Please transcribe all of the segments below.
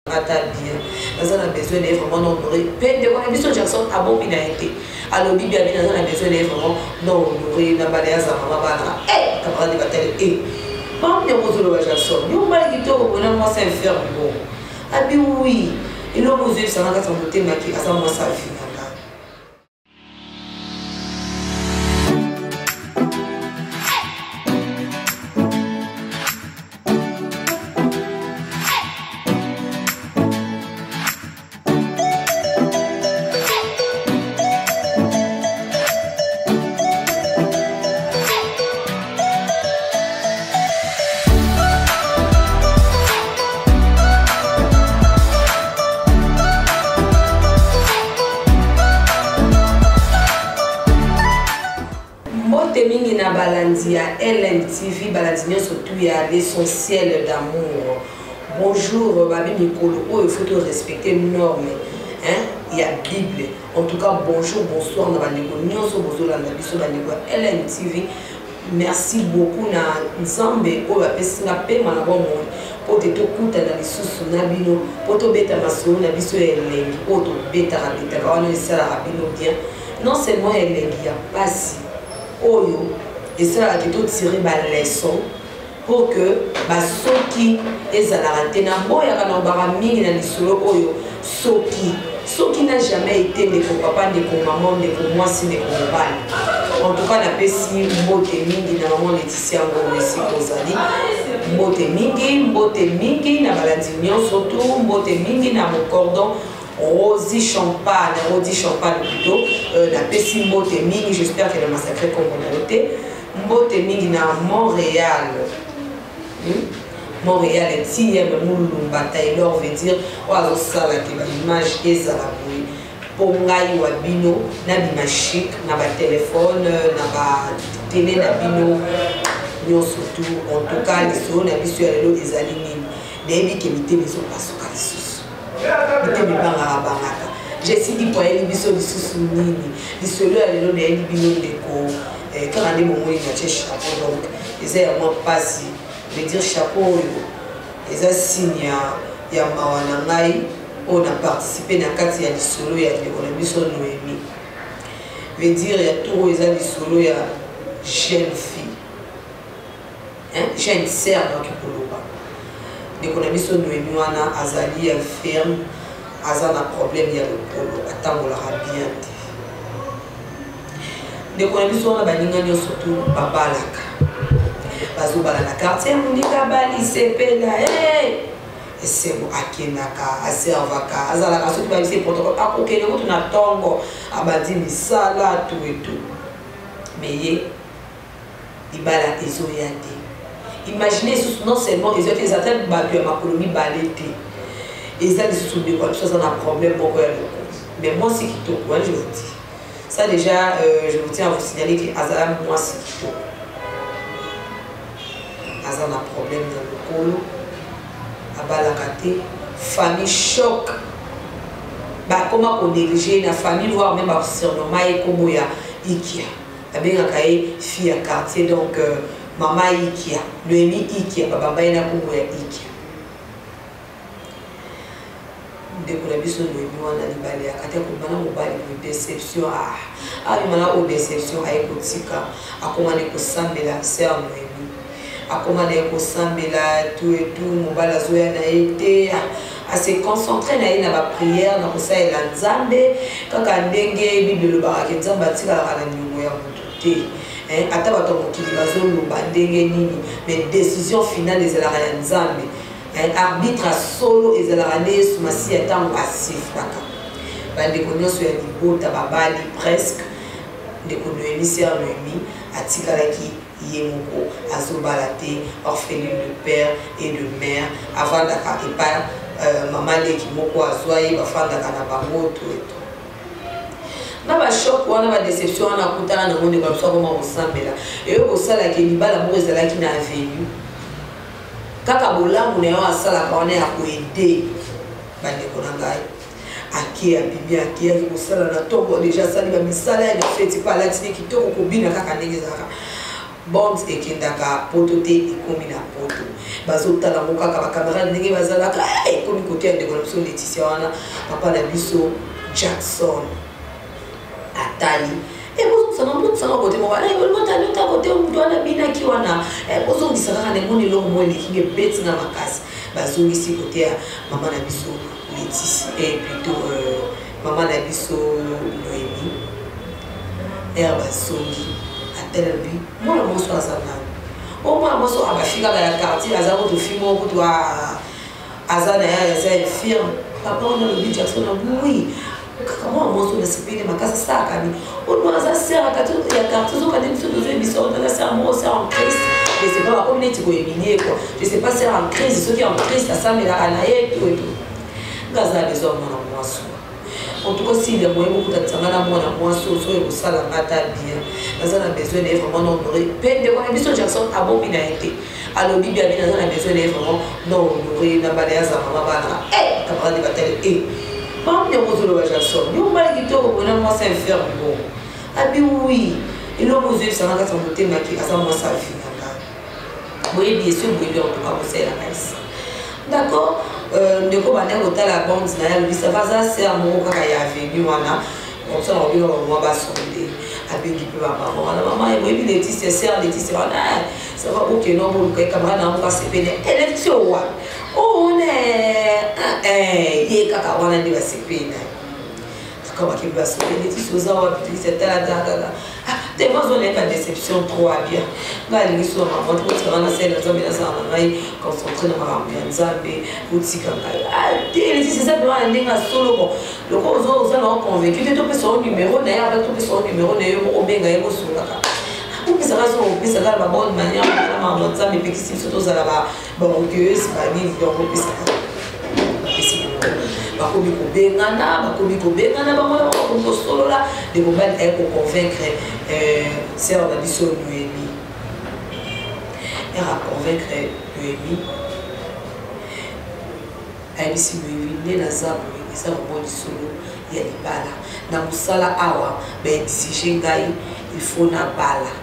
bien. Nous avons besoin d'être vraiment honoré. Peine de voir Jackson a bon bien été. Alors, Bibi a besoin d'être vraiment non honoré. N'a pas l'air à maman. Eh, camarade de bataille. Eh, pas bien pour Jackson. Nous, malgré tout, on a moi, c'est un fer. Bon. Ah, bien oui. Et l'homme aux yeux, ça va être un côté maquillé. À ça, moi, ça finit. LNTV, Balandignon, surtout il y a l'essentiel d'amour. Bonjour, Babi Nicolo, il faut respecter les normes. Il y a Bible. En tout cas, bonjour, bonsoir, LNTV. Merci beaucoup na Nzambe o bapesina pe mana bomo po te tokuta na lisusu na bino po to beta masolo na biso elengi po to beta rabita ka wana esala rabino bien non seulement elengi ya pasi oyo et ça a été tiré par leçon pour que soki ezala te na boya kana bara mingi na lisolo oyo soki n'a jamais été de papa de maman de moi si de mobali en tout cas na pesi mbote mingi na maman Laetitia ngombe sikozali mbote mingi na Balandignon surtout mbote mingi na mon cordon Rosy Champagne plutôt na pesi mbote mingi j'espère que le massacre communauté mbote mingi na Montréal Montréal est si Moulumba Taylor veut dire oiseau sala que l'image est à la bruit pour ngai wa bino na bimachique na ba téléphone na ba télé na bino yo surtout en tout cas les so na biso ya lelo ezali nini debi ke mité beso pasuka lisusu mité bibanga bangaka j'ai dit pour elle biso lisusu nini lisolo ya lelo na eli bino ndeko quand on est moment il y a des chapeaux donc ils ont vraiment passé de dire chapeau ils ont signé ya mawana ngai on a participé dans quatre ya lisolo ya l'économie Noémie veut dire ya tout ils ont lisolo ya jeune fille jeune sœur donc pour le pas l'économie Noémie wana azali ferme azana problème ya le polo attendre la bien de connaissance on a baninga surtout babalaka bazobala na quartier monika bali sepela c'est bon akenaka aservaka azalaka surtout ba c'est protocole akokene ko tuna tongo abadi misala tout et tout mais ye ibala ezoyate imaginez non seulement ils ont des attaques ba tu ma colonie balete et ça des sous de quoi ça a un problème beaucoup mais moi c'est qui tout je vous dis ça déjà, je vous tiens à vous signaler que Azala, moi, c'est tout. Azala a un problème dans le colo. Abalakate, famille choc. Comment on néglige la famille, voire même à surnommer comme il y a Ikia. Il y a une fille à quartier, donc maman Ikia. Le ami Ikia, papa il y a Ikia. De la biso Noémie wana libali akati akubana mobali ko déception mana o déception aikotika akomane ko sambela sœur Noémie akomane ko sambela tout et tout mobali azoya na été à se concentrer na ba prière na ko saela Nzambe kaka ndenge Bible lobaka Nzambe atika la nyungu ya mutu te ata bato mokili bazoloba ndenge nini mais décision finale ezalaka ya Nzambe arbitre solo et la année sous ma si attend passif d'accord bande connaissance ya libota babali presque de Noémie sœur Noémie atikala ki yemoko azobalate orpheline de père et de mère avant d'aka et pas maman leki moko azoye bafanda kana bangoto et tout na ba choc wana ba déception na kutana na monde comme ça comment on sambela et au sala ki libala mo ezala ki na avenue kaka bolamu na yo asala ka wana ya koede bandeko na ngai akia bibi akia kosala na tongo déjà sali ba misala ya feti pa latine kitoko kobina kaka ndenge zaka bonds ekendaka poto te ekomi na poto bazotala mokaka ba caméra ndenge bazalaka comme côté de connexion Laetitia wana papa na biso Jackson atali et vous ça non ça non côté moi et vous t'allez ta côté on doit la bina ki wana vous on disera na ngoni lo mo likinge beti na makasi bazongi si côté ya maman na biso Laetitia et plutôt maman na biso Noémie et bazongi atelabi moi la mo so azana au moins moi so abafika ya quartier azako to fimo ko to azana ya firme papa on a le Jackson oui comment moi so de se payer ma casa ça kani on doit ça sert à quartier ya quartier so kani so dozo biso on a ça moi c'est en Christ je sais pas comment tu éliminer quoi je sais pas c'est en Christ ceux qui en Christ ça mais la anaye tout et tout gaza les hommes na moi so en tout cas si les moyens beaucoup d'attendre moi so et ça la mata bien dans un besoin de vraiment honorer peine de voir biso Jackson a bon bien été alors bibi a bien dans un besoin de vraiment non honorer na balaya za maman bana camarade de bataille Mam de Rosolo Jackson, nous mal qui toi on a moi c'est faire bon. Abi oui, il a posé ça dans son côté mais qui a ça moi ça finir là. Oui bien sûr, oui en tout cas c'est la nice. D'accord, de quoi baner au la bande là, lui ça va ça c'est un mot quand il est venu voilà. On s'en revient on va sonder. Abi qui peut maman et oui Laetitia c'est Laetitia ça va OK non pour que camarade on va se peiner. Élection ouais. Oh on est il kaka wana ndi basepena kama kiba sopeni tisoza wa pitisa tala des fois on est pas déception trop bien là les gens maman trop tsana c'est la zone za ngai concentré na marambi nzambe utika ngai c'est ça bien ndinga solo bon le ko oza na convaincu tu peux son numéro na ya tu peux son numéro na yo o benga yebo sulaka ça va se la bonne manière na maman nzambe pe kisi surtout za la bon que c'est pas ni donc ça bakomi kobengana bamona bakosolola de mobali aye koconvaincre sœur na biso Noémie era convaincre Noémie ayebisi Noémie nde naza boye eza vraiment lisolo ya libala na mosala awa baexige ngai il faut na bala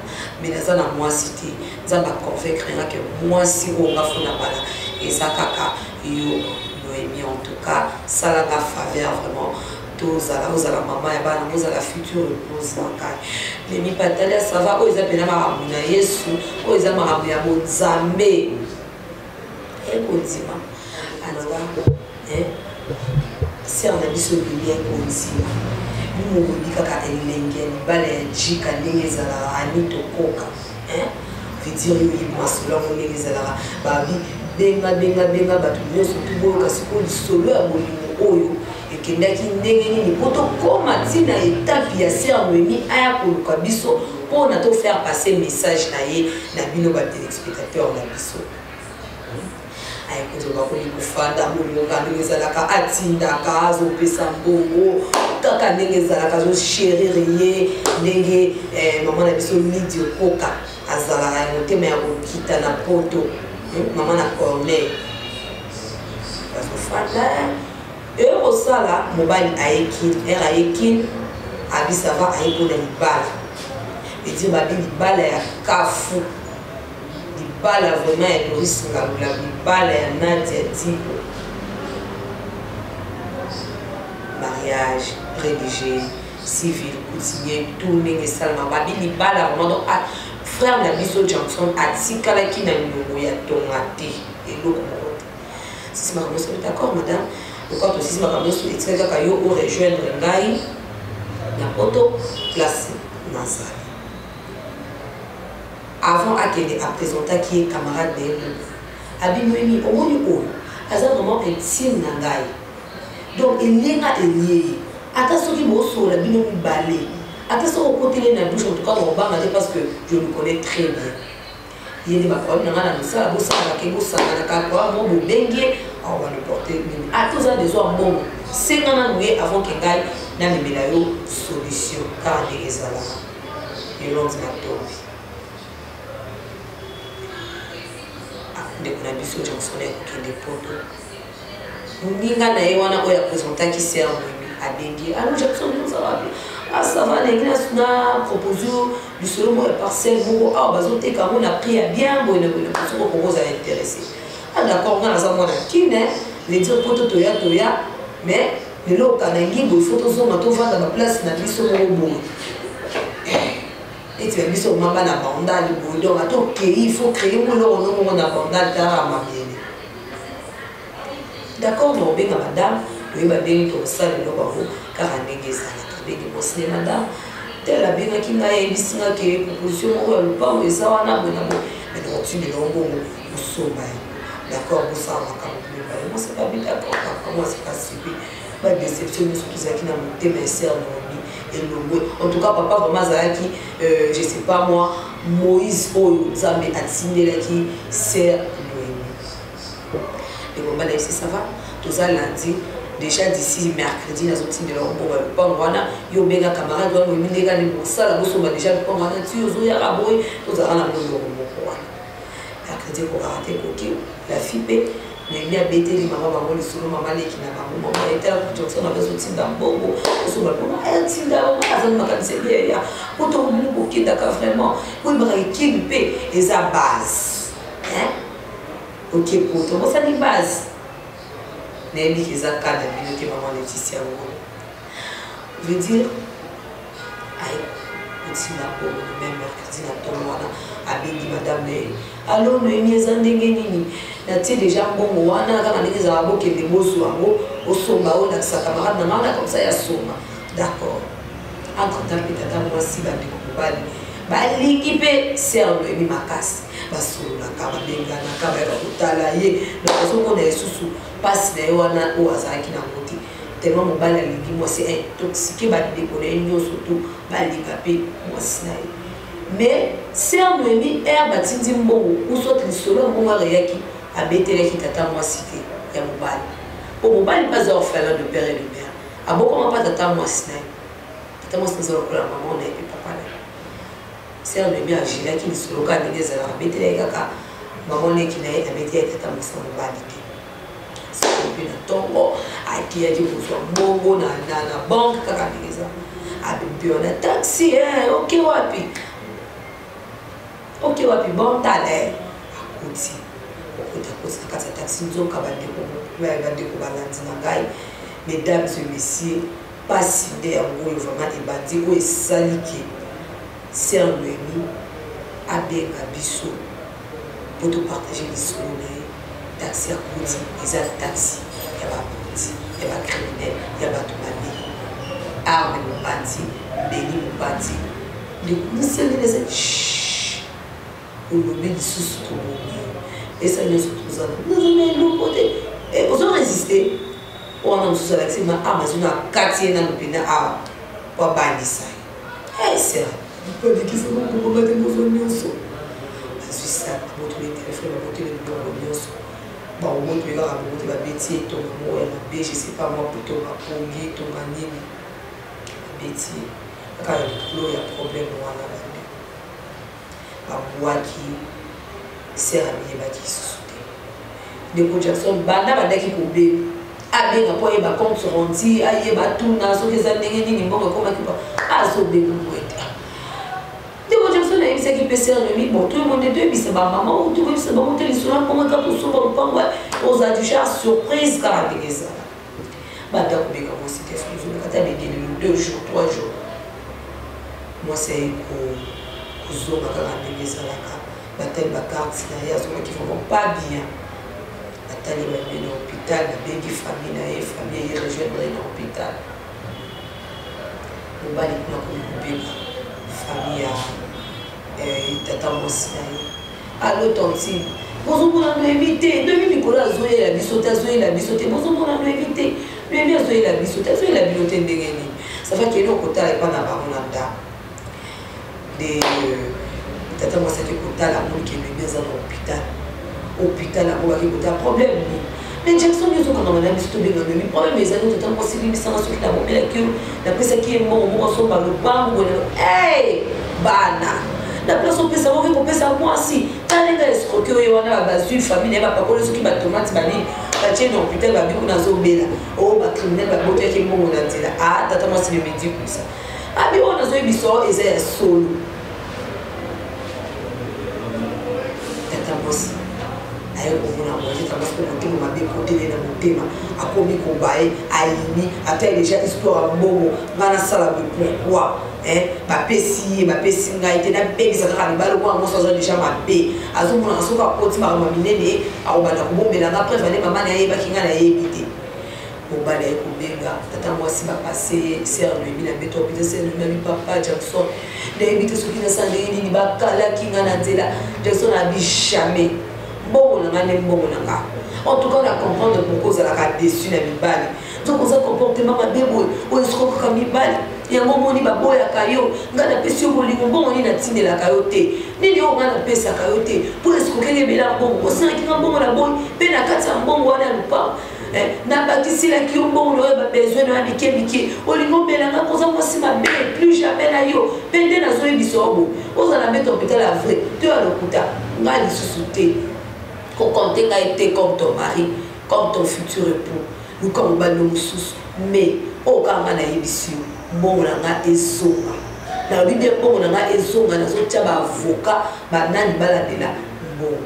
mais naza na mwasi te nzambe aconvaincre nga ke mwasi oyo nga fo na bala eza kaka yo en tout cas ça la faveur vraiment tous à la maman et bah nous à la future épouse les mi patalia ça va aux appels maramuna yesu aux maramuna mozambe et kodima alors c'est un ami sur bien kodima nous on kaka elenge bale jika ndenge la anito koka veut dire oui moi cela on les ala babi benga batu nyonso tuboyo kasi ko lisolo ya molimo oyo ekendaki ndenge nini po tokoma ntina etape ya sœur Noémie aya koluka biso mpona tofaire passer message na ye na bino batelespectateur na biso ayekozwa bakoli kofanda molonga ndenge ezalaka atindaka azopesa mbongo kaka ndenge ezalaka azoshérir ye ndenge mama na biso Lydie Okoka azalaka ya motema ya kokita na poto maman na corner parce que fanda et au sala mobile ayekin abisava ayekona libala et dire babi libala ya kafu libala vraiment ya Doris Ngabula libala ya Nadia Tipo mariage rédigé civil coutumier tout ndenge salama babi libala vraiment donc frère na biso Jackson atikala ki na ndongo ya tongate eloko moko si ma commence d'accord madame le quand aussi ma commence etika ka yo o rejoindre ngai na poto place nasali avant akende a présenter qui camarade de abimweni omoni oyo aza vraiment intime na ngai donc elenga elié ata soki bosola bino mibale. Attention au côté de la bouche, en tout cas, on va parce que je le connais très bien. Il y a des problèmes, on a ça, on va le porter. À tous les besoins, bon, c'est qu'on a noué avant qu'il gagne dans les médailles solution, car on est là. Et l'on dit dès qu'on a vu ce Jackson qui est des potes. Nous avons présenté qui sert à Bengue. Alors Jackson, ça va bien. Ah ça va les gars na proposé du solo parcelle ah bazote comme on a pris à bien bon ne propose à intéresser d'accord, on a un qui n'est, les dire pour toya, mais les lots il faut tous on va dans la place, n'a mis sur mon bout. Et tu as mis sur ma bande à bandal, donc il faut créer mon nom, on a bandal, d'accord, non, bien madame, oui, ma bien comme ça, le barreau, car un négé, ça a bien mon cinéma, madame. Telle a bien qui n'a pas été une proposition, le pain, et ça, on a bon, mais non, tu me l'as bon, au sommeil. D'accord, vous savez, moi, c'est pas bien d'accord, moi, c'est pas si bien. Pas de déception, mais surtout, qui n'a monté mes sœurs, et le en tout cas, papa, vraiment, Zaki, je sais pas moi, Moïse, oh, Zambé, Atine, qui sert. Et bon, bah, si ça va, tout ça lundi, déjà d'ici mercredi, nous sommes de l'Europe, le pan, voilà, il y a bien un camarade, il y a un gars qui est ça, nous sommes déjà le pan, voilà, tu es à la boue, tout ça, on a le mercredi, pour arrêter, la fille, mais il y a bêté, les mamans, maman, les solo, maman, les qui n'a pas, maman, était là, pour Johnson, on avait sorti d'un bonbon, on se bat, maman, elle tient là, maman, c'est bien, il y a, pour ton bout, qui d'accord, vraiment, pour il me qui le paie, et sa base, hein? Ok, pour toi, ça n'est base. Mais il y a un cas de minute, maman Laetitia. Je veux dire, aïe, petit napo, même mercredi, na tomwana, abédi madame, allô, nous y sommes nini. Na ti déjà bon, wana, quand on est des arabes qui les beaux soirs, au somba, on a sa camarade, na mala comme ça, il y a soma. D'accord. Entre temps, peut-être moi si, bah, du coup, bah, l'équipe sert le mi macasse. Basolo na kaba benga na kaba ya kutala ye na bazoko na esusu passe na wana o azaki na côté tellement mobile alingi moi c'est intoxiqué ba décoller nyo surtout ba lingape moi sinaye mais c'est un noemi air batindi mbongo ou soit solo mbongo yaki abetele ki tata moi cité ya mobile au mobile pas orphelin de père et de mère aboko pas tata moi sinaye tata moi sinaye ko la maman na et papa na c'est un bébé à Gila qui se loca avec des arabes et kaka maman qui n'a été avec elle tata musa mobalité c'est un peu de tombo à qui a dit pour soi bongo na banque kaka avec ça a bébé on a taxi ok wapi bon talent à côté kaka taxi nous kaba de ko balandi na ngai mesdames et messieurs pas si des en gros vraiment des bandits ou saliki c'est un ami avec Abisso pour te partager les souvenirs. Taxi à côté, ils ont taxi, il y a pas petit, il y a pas criminel, il y a pas tout ma vie. Arme mon bâti, béni mon bâti. Du coup, nous sommes les chut, on nous met des sous tout le monde. Et ça nous tous nous sommes nous côté. Et vous avez résisté. On a tous avec ces mains, mais on a quartier dans le pays, pour bannir ça. Eh, c'est vrai. Pas dit qu'ils sont pour mettre nos oignons. Je suis ça, pour monter les téléphones, pour monter les oignons. Bon, on monte les gars, on monte la bêtise, ton amour, je sais pas moi, pour ton apogée, ton anime. Bêtise. Quand il y a un problème, on a la boîte qui sert à bien qui se soutient. Les projections, banda qui coupent. Ah bien, après, il y a un compte sur un petit, il y a un tout, il y a un tout, il y a un tout, il y a un tout, il y a c'est qui peut servir bon tout le monde est deux puis c'est ma maman ou tout le monde monter les soins pour monter pour souvent pas ouais aux adultes surprise caractérisée bah d'accord mais comment c'était fou quand tu as gagné 2 jours 3 jours moi c'est au zo bakanga des alaka batel bakarte na ya zo qui vont pas bien atali ba bien à l'hôpital la baby famille na famille rejoindre l'hôpital on va les couper famille tata mosinaye allo tontine bozomona no évité demi mikolo azoyela biso te bozomona no évité loyebi azoyela biso te azoyela bino te ndenge nini safa kende okotala epa na bango na ndako de tata mwasaki kotala moni ke loyebi aza na hôpital yango baki kotala problème nini mais Jackson ezokanga na biso tobenga loyebi problème ezali tata mwasilimisanga soki na bomelaki yo napesaki ye mbongo moko asomba lopango bana la place on peut savoir qu'on peut savoir moi si quand les gars escroquer on a base une famille va pas coller ce qui va tomate bani va tirer dans hôpital va bien qu'on a zobela oh ba criminel va botter qui mon on a dit là ah tata moi c'est me dit comme ça ah bien on a zo biso et c'est solo tata moi aye komona moje parce que motema mabe côté na motema akomi kobaye alimi ata déjà histoire mbongo ngana sala pourquoi bapesi ngai te nabebisa kaka libala mwana moso aza déjà mabe azomona soki akotimaka maminene akobanda kobombelanga après vane mama na yayebaki ngai nayebi te mobali aye kobenga tata mwasi bapase ser noyebi na beto opita ser noyebi papa Jackson nayebi te soki nasala ndenge nini bakalaki ngai na nzela Jackson abi jamais mbongo na ngai nde mbongo na nga en tout cas na comprendre pourquoi ozalaka déçu na mibali donc oza comportement mabe boye oyo esokokaka mibali yango moni baboyaka yo ngai napesi yo bolingo mbongo nini natindelaka yo te nini oyo ngai napesaka yo te mpo esokokeli ebela mbongo osengaki nga mbongo na boyi mpe na kati ya mbongo wana ya lupango nabakisilaki yo mbongo na oyo babesoin na ya mike olingo obelanga koza mwasi mabe plus jamais na yo mpe nde nazoyebisa yo boye ozala mbe hôpital ya vrai to ya lokuta ngai lisusu te kokonte ngai te comme ton mari comme ton futur époux luka mobali no mosusu mais oyo kaka ngai nayebisi yo mbongo na ngai ezonga nalobi nde mbongo na ngai ezonga nazotia baavoka banani balandela mbongo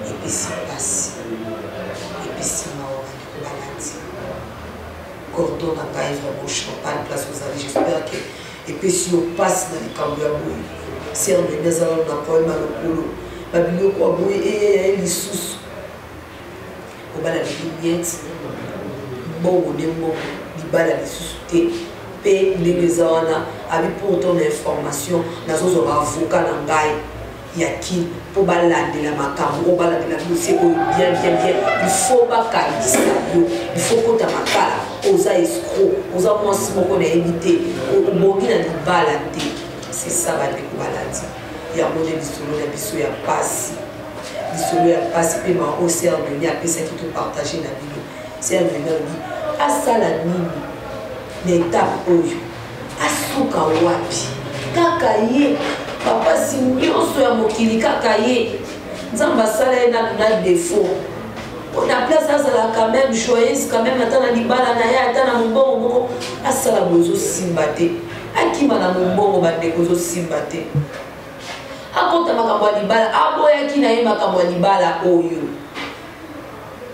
epesi mpasi epesi mawa balati cordon na ngai vraiment champagne place ozali j'espère que epesi yo mpasi na likambo ya boye ser noyebi azala na problème ya lokolo babiloko ya boye eyeyaye lisusu obala libi miete mbongo nde mbongo libala lisusu te mpe ndenge eza wana abi pour ton information nazozwa baavoka na ngai ya kini mpo balandela makambo oyo balandela dossier oyo bien il faut bakanisa yo il faut kota makala oza escroc oza mwasi moko nayebi te obongi na libala te c'est ça bandeko balandi yango nde lisolo na biso ya pasi lisolo ya pasi mpe maa oyo ser noni apesaki topartage na bino ser noni alobi asala nini na etape oyo asuka wapi kaka ye bapasi nyonso ya mokili kaka ye nzambe asala ye na défaut na place azala quand même joyeuse quand même ata na libala na ye ata na mombongo moko asala boye ezosimba te akima na mombongo bandeko ezosimba te akota makambo ya libala aboyaki na ye makambo ya libala oyo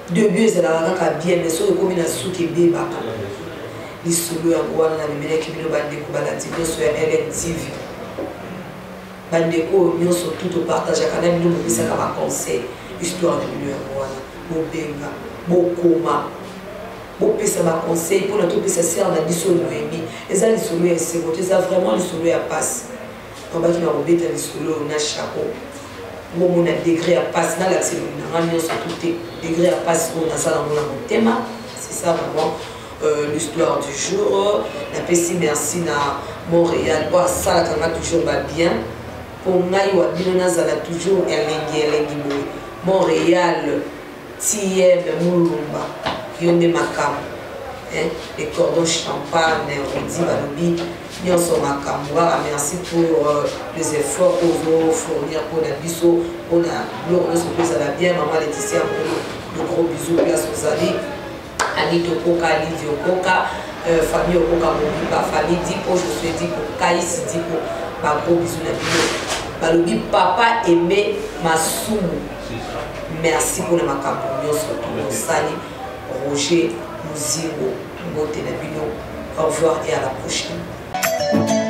debut ezalaka kaka bien mais soki ekomi na suki ebebaka lisolo yango wana na bimelaki bino bandeko balandi nyonso ya LNTV bandeko nyonso tout opartageaka na bino bopesaka baconseil histoire na bino yango wana bobenga bokoma bopesa baconseil mpona topesa ser na biso noyebi eza lisolo ya esengo te eza vraiment lisolo ya pasi obaki na kobeta lisolo na chapeau ngomona degré ya pasi nalakisa elobi na nga nyonso tout te degré ya pasi oyo nazala ngo na motema c'est ça vraiment l'histoire du jour napesi merci na Montréal po asalaka nga toujours babien po ngai wa bino nazala toujours elengi boye Montréal tieme mulumba yo nde makambo les cordons champagne rodi balobi nyonso makambo kaka merci pour les efforts ozofournir mpona biso mpona biloko nyonso mpo ezala bien mama Laetitia Mbolo de gros bisous place ozali Annie Tokoka, Lydie Okoka, famille Okoka Mobiba, famille Dipo, je suis Dipo, Kaïs Dipo, ma gros bisous na bio. Balobi papa aimé Masumu. Merci pour le macabre, surtout Sali, Roger, Muzingo, Moté na bio. Au revoir et à la prochaine.